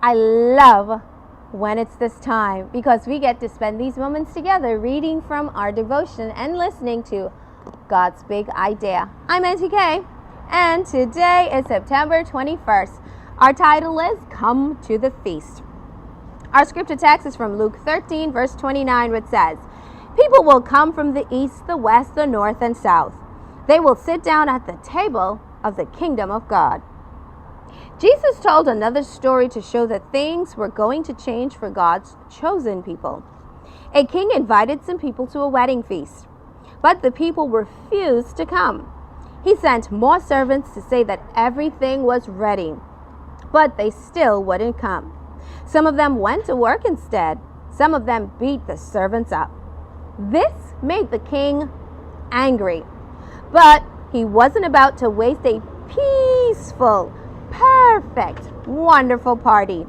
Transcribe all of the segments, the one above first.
I love when it's this time because we get to spend these moments together reading from our devotion and listening to God's Big Idea. I'm Auntie Kay, and today is September 21st. Our title is Come to the Feast. Our scripture text is from Luke 13, verse 29, which says, "People will come from the east, the west, the north, and south. They will sit down at the table of the kingdom of God." Jesus told another story to show that things were going to change for God's chosen people. A king invited some people to a wedding feast, but the people refused to come. He sent more servants to say that everything was ready, but they still wouldn't come. Some of them went to work instead. Some of them beat the servants up. This made the king angry, but he wasn't about to waste a peaceful, perfect, wonderful party.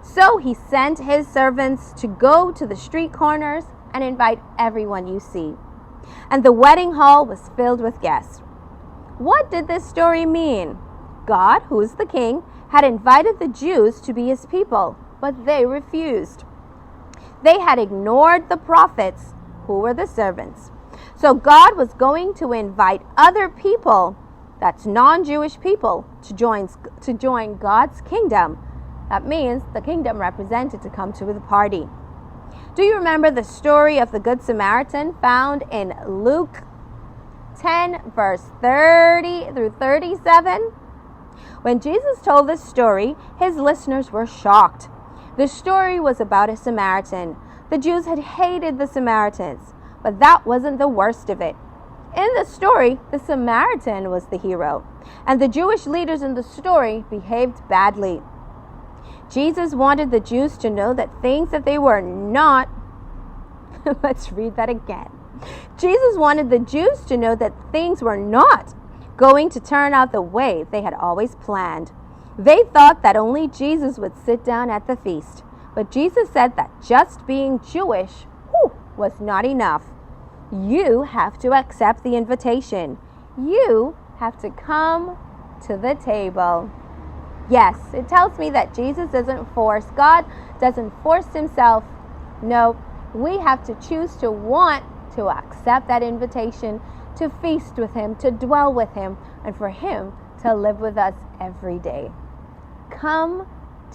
So he sent his servants to go to the street corners and invite everyone you see. And the wedding hall was filled with guests. What did this story mean? God, who is the king, had invited the Jews to be his people, but they refused. They had ignored the prophets, who were the servants. So God was going to invite other people, that's non-Jewish people, to join God's kingdom. That means the kingdom represented to come to the party. Do you remember the story of the Good Samaritan found in Luke 10, verse 30 through 37? When Jesus told this story, his listeners were shocked. The story was about a Samaritan. The Jews had hated the Samaritans, but that wasn't the worst of it. In the story, the Samaritan was the hero, and the Jewish leaders in the story behaved badly. Jesus wanted the Jews to know that things that they were not, let's read that again. Jesus wanted the Jews to know that things were not going to turn out the way they had always planned. They thought that only Jesus would sit down at the feast, but Jesus said that just being Jewish was not enough. You have to accept the invitation. You have to come to the table. Yes, it tells me that Jesus doesn't force. God doesn't force himself. No, we have to choose to want to accept that invitation, to feast with him, to dwell with him, and for him to live with us every day. Come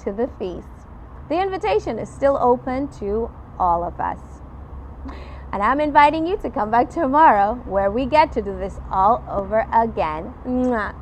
to the feast. The invitation is still open to all of us. And I'm inviting you to come back tomorrow where we get to do this all over again. Mwah.